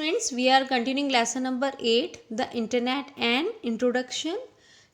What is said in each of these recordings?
students, we are continuing lesson number 8, the internet and introduction.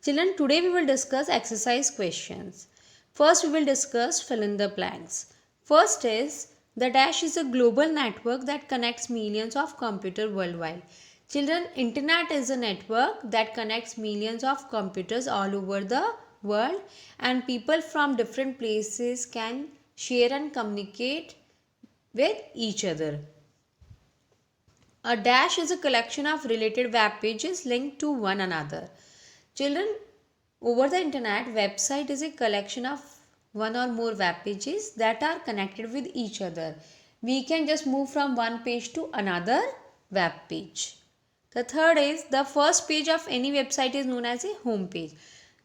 Children, today we will discuss exercise questions. First, we will discuss fill in the blanks. First is the dash is a global network that connects millions of computers worldwide. Children, internet is a network that connects millions of computers all over the world, and people from different places can share and communicate with each other. A dash is a collection of related web pages linked to one another. Children, over the internet, website is a collection of one or more web pages that are connected with each other. We can just move from one page to another web page. The third is the first page of any website is known as a home page.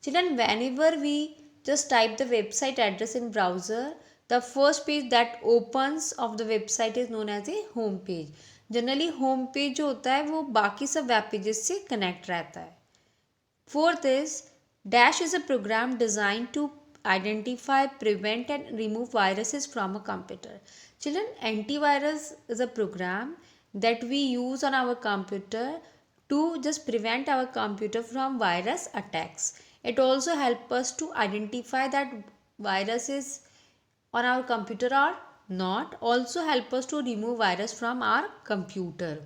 Children, whenever we just type the website address in browser, the first page that opens of the website is known as a home page. Generally home page जो होता है वो बाकी सब web pages से connect रहता है. Fourth is dash is a program design to identify, prevent and remove viruses from a computer. Children, antivirus is a program that we use on our computer to just prevent our computer from virus attacks. It also helps us to identify that viruses on our computer are not, also help us to remove virus from our computer.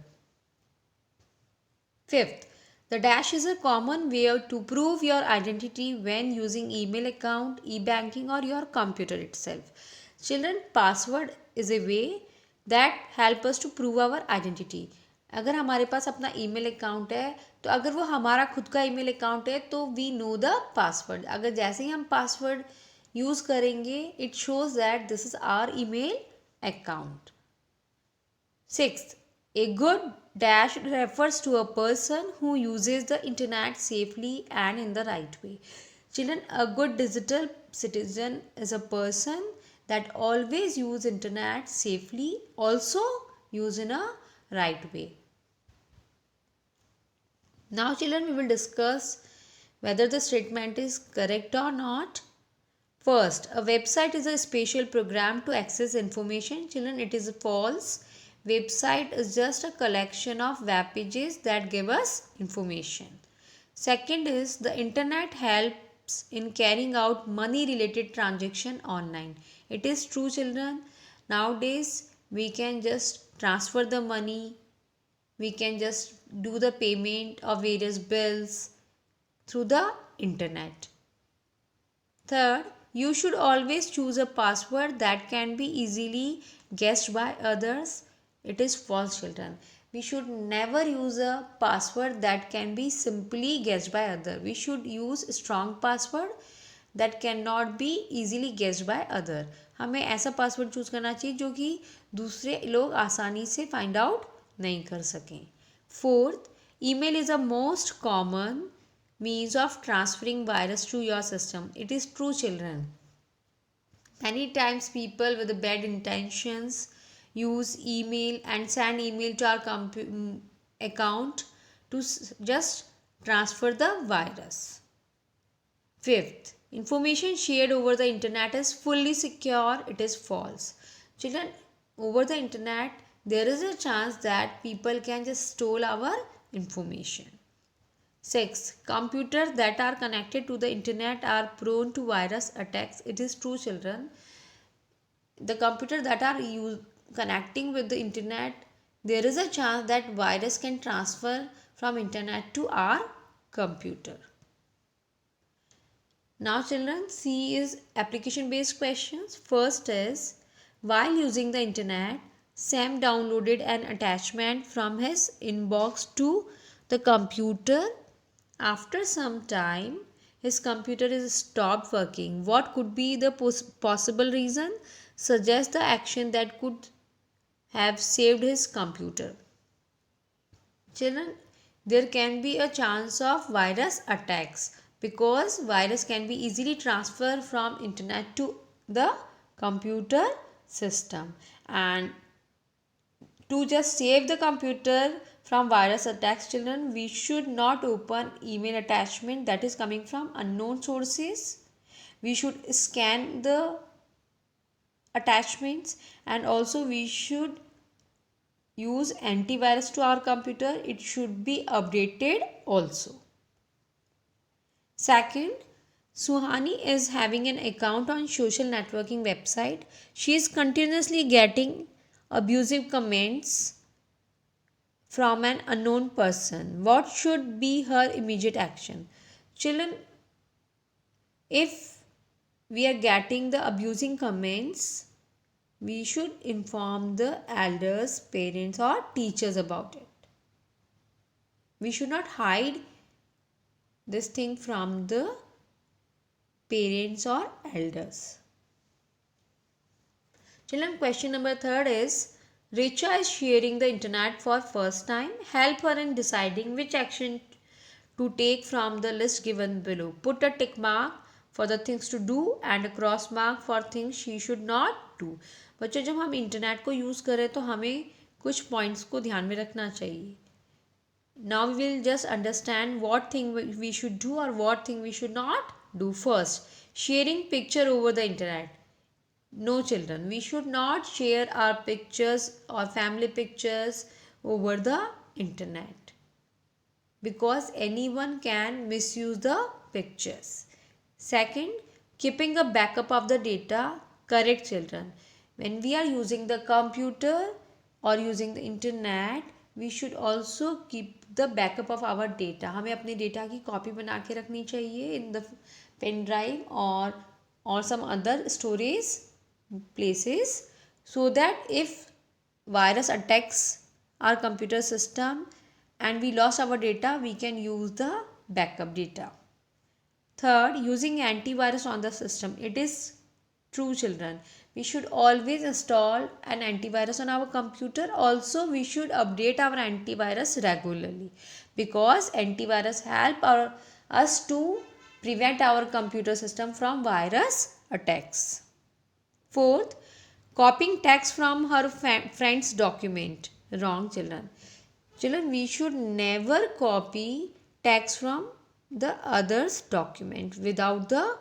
Fifth, the dash is a common way to prove your identity when using email account, e-banking or your computer itself. Children, password is a way that help us to prove our identity. अगर हमारे पास अपना email account है तो अगर वो हमारा खुद का ईमेल अकाउंट है तो वी नो द पासवर्ड. अगर जैसे ही हम पासवर्ड यूज़ करेंगे it shows that this is our email account. Sixth, a good dash refers to a person who uses the internet safely and in the right way. Children, a good digital citizen is a person that always use internet safely, also use in a right way. Now children, we will discuss whether the statement is correct or not. First, a website is a special program to access information. Children, it is false. Website is just a collection of web pages that give us information. Second is the internet helps in carrying out money related transaction online. It is true children. Nowadays we can just transfer the money. We can just do the payment of various bills through the internet. Third, you should always choose a password that can be easily guessed by others. It is false children. We should never use a password that can be simply guessed by others. We should use a strong password that cannot be easily guessed by other. हमें ऐसा password choose करना चाहिए जो कि दूसरे लोग आसानी से फाइंड आउट नहीं कर सकें. Fourth, email is a most common means of transferring virus to your system. It is true children. Many times people with bad intentions use email and send email to our account to just transfer the virus. Fifth, information shared over the internet is fully secure. It is false. Children, over the internet there is a chance that people can just steal our information. 6. Computers that are connected to the internet are prone to virus attacks. It is true children. The computers that are connecting with the internet, there is a chance that virus can transfer from internet to our computer. Now children, C is application based questions. First is, while using the internet, Sam downloaded an attachment from his inbox to the computer. After some time, his computer is stopped working. What could be the possible reason? Suggest the action that could have saved his computer. Children, there can be a chance of virus attacks because virus can be easily transferred from internet to the computer system, and to just save the computer from virus attacks children, we should not open email attachment that is coming from unknown sources. We should scan the attachments, and also we should use antivirus to our computer, it should be updated also. Second, Suhani is having an account on social networking website. She is continuously getting abusive comments from an unknown person. What should be her immediate action? Children, if we are getting the abusing comments, we should inform the elders, parents, or teachers about it. We should not hide this thing from the parents or elders. Children, question number 3 is Richa is sharing the internet for first time. Help her in deciding which action to take from the list given below. Put a tick mark for the things to do and a cross mark for things she should not do. बच्चों, जब हम internet को use करें तो हमें कुछ points को ध्यान में रखना चाहिए. Now we will just understand what thing we should do or what thing we should not do. First, sharing picture over the internet. No children, we should not share our pictures or family pictures over the internet because anyone can misuse the pictures. Second, keeping a backup of the data. Correct children. When we are using the computer or using the internet, we should also keep the backup of our data. हमें अपने data की copy बना के रखनी चाहिए in the pen drive or some other storage places, so that if virus attacks our computer system and we lost our data, we can use the backup data. Third, using antivirus on the system. It is true children. We should always install an antivirus on our computer. Also, we should update our antivirus regularly because antivirus help us to prevent our computer system from virus attacks. Fourth, copying text from her friend's document. Wrong children. Children, we should never copy text from the other's document without the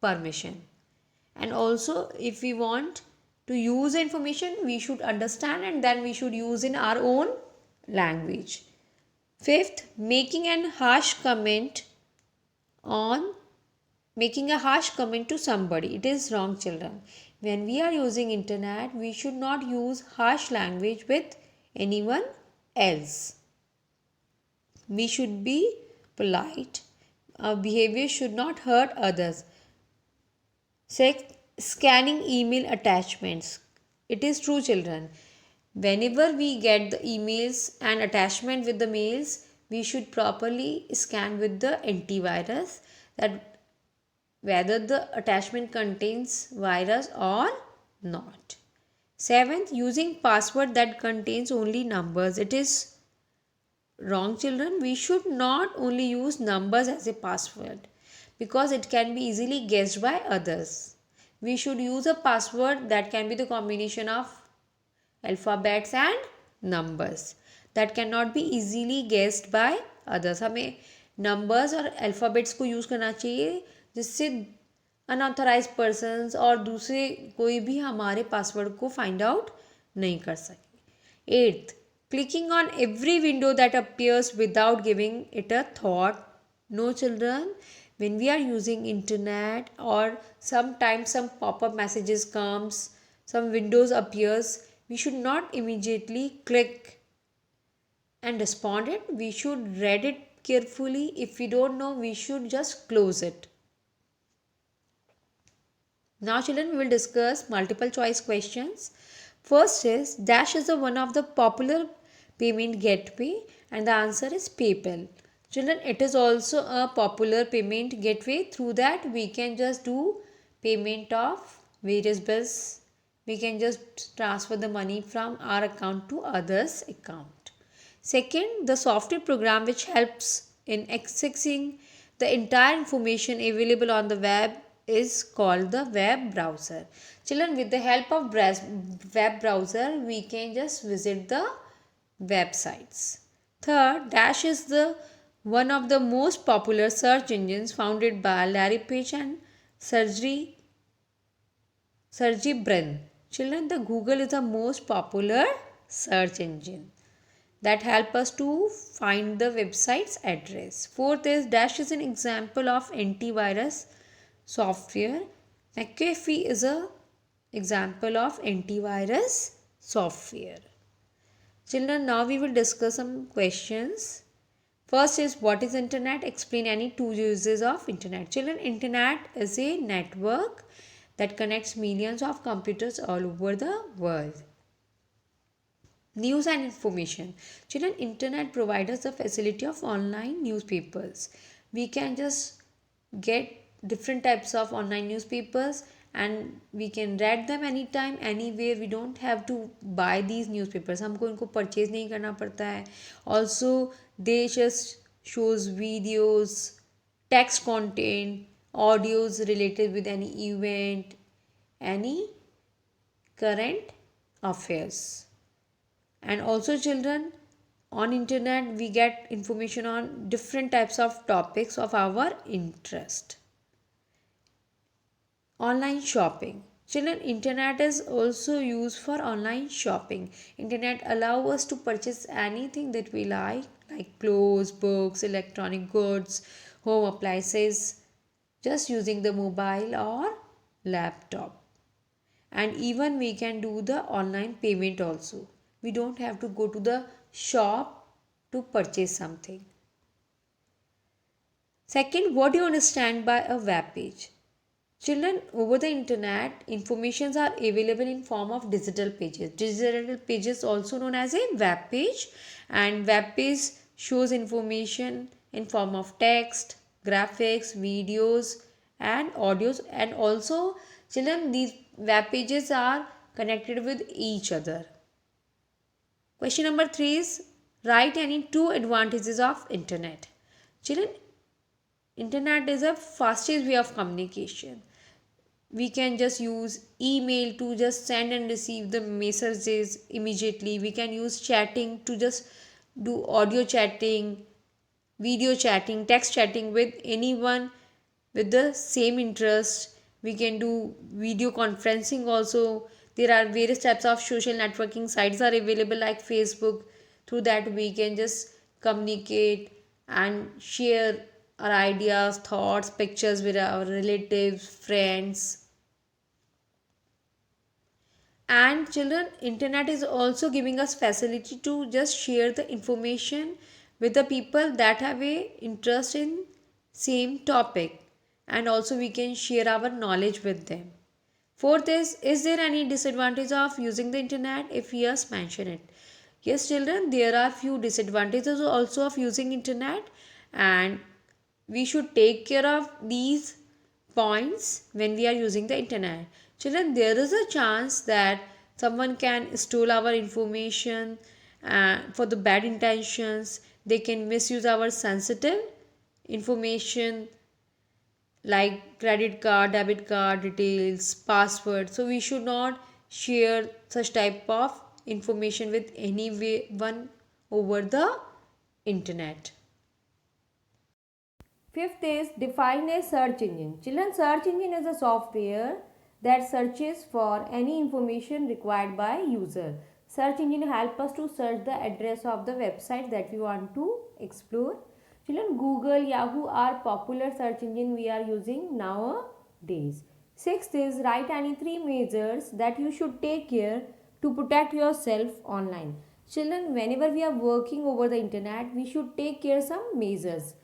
permission. And also, if we want to use information, we should understand and then we should use in our own language. Fifth, making a harsh comment to somebody. It is wrong children. When we are using internet, we should not use harsh language with anyone else. We should be polite. Our behavior should not hurt others. Sixth, scanning email attachments. It is true children. Whenever we get the emails and attachment with the mails, we should properly scan with the antivirus that whether the attachment contains virus or not. Seventh, using password that contains only numbers. It is wrong children. We should not only use numbers as a password because it can be easily guessed by others. We should use a password that can be the combination of alphabets and numbers that cannot be easily guessed by others. हमें numbers और alphabets को use करना चाहिए जिससे unauthorised persons और दूसरे कोई भी हमारे पासवर्ड को फाइंड आउट नहीं कर सके. Eighth, clicking on every window that appears without giving it a thought. No children, when we are using internet or sometimes some pop-up messages comes, some windows appears, we should not immediately click and respond it. We should read it carefully. If we don't know, we should just close it. Now children, we will discuss multiple choice questions. First is Dash is one of the popular payment gateway and the answer is PayPal. Children, it is also a popular payment gateway. Through that we can just do payment of various bills. We can just transfer the money from our account to others' account. Second, the software program which helps in accessing the entire information available on the web is called the web browser. Children, with the help of web browser, we can just visit the websites. Third, Dash is one of the most popular search engines founded by Larry Page and Sergey Brin. Children, the Google is the most popular search engine that help us to find the website's address. Fourth is Dash is an example of antivirus software. McAfee is a example of antivirus software. Children, now we will discuss some questions. First is what is internet? Explain any two uses of internet. Children, internet is a network that connects millions of computers all over the world. News and information. Children, internet provides us the facility of online newspapers. We can just get different types of online newspapers and we can read them anytime anywhere. We don't have to buy these newspapers. हमको इनको purchase नहीं करना पड़ता है. Also they just shows videos, text content, audios related with any event, any current affairs. And also children, on internet we get information on different types of topics of our interest. Online shopping. Children, internet is also used for online shopping. Internet allow us to purchase anything that we like clothes, books, electronic goods, home appliances, just using the mobile or laptop. And even we can do the online payment also. We don't have to go to the shop to purchase something. Second, what do you understand by a web page? Children, over the internet, informations are available in form of digital pages. Digital pages also known as a web page, and web page shows information in form of text, graphics, videos and audios. And also children, these web pages are connected with each other. Question number 3 is write any two advantages of internet. Children, internet is a fastest way of communication. We can just use email to just send and receive the messages immediately. We can use chatting to just do audio chatting, video chatting, text chatting with anyone with the same interest. We can do video conferencing also. There are various types of social networking sites are available like Facebook. Through that we can just communicate and share our ideas, thoughts, pictures with our relatives, friends. And children, internet is also giving us facility to just share the information with the people that have a interest in same topic, and also we can share our knowledge with them. Fourth is there any disadvantage of using the internet? If yes, mention it. Yes children, there are few disadvantages also of using internet, and we should take care of these points when we are using the internet. Children, there is a chance that someone can steal our information for the bad intentions. They can misuse our sensitive information like credit card, debit card details, password. So we should not share such type of information with anyone over the internet. Fifth is define a search engine. Children, search engine is a software that searches for any information required by user. Search engine help us to search the address of the website that we want to explore. Children, Google, Yahoo are popular search engine we are using nowadays. Sixth is write any three measures that you should take care to protect yourself online. Children, whenever we are working over the internet, we should take care some measures.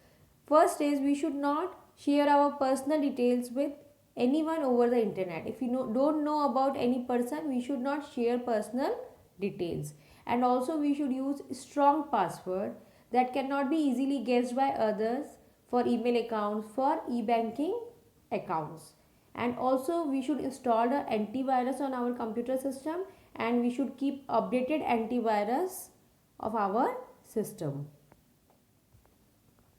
First is we should not share our personal details with anyone over the internet. If you don't know about any person, we should not share personal details. And also we should use strong password that cannot be easily guessed by others for email accounts, for e-banking accounts. And also we should install the antivirus on our computer system, and we should keep updated antivirus of our system.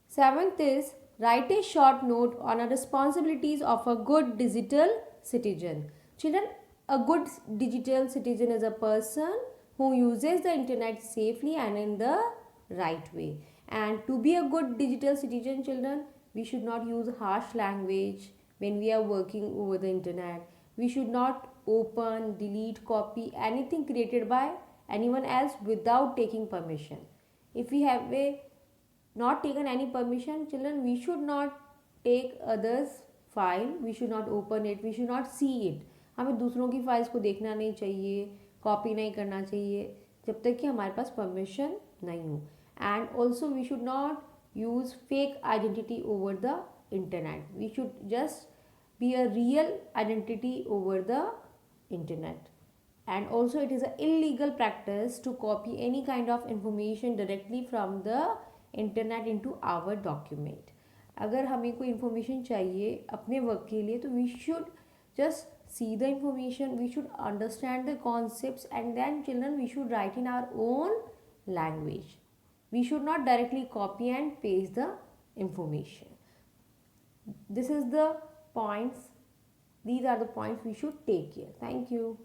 Seventh is write a short note on the responsibilities of a good digital citizen. Children, a good digital citizen is a person who uses the internet safely and in the right way. And to be a good digital citizen, children, we should not use harsh language when we are working over the internet. We should not open, delete, copy anything created by anyone else without taking permission. If we have not taken any permission, children, we should not take others file, we should not open it, we should not see it. हमें दूसरों की files को देखना नहीं चाहिए, copy नहीं करना चाहिए जब तक कि हमारे पास परमिशन नहीं हो. And also we should not use fake identity over the internet. We should just be a real identity over the internet. And also it is an illegal practice to copy any kind of information directly from the internet into our document. अगर हमें कोई information चाहिए अपने work के लिए तो we should just see the information, we should understand the concepts, and then children we should write in our own language. We should not directly copy and paste the information. This is the points, these are the points we should take here. Thank you.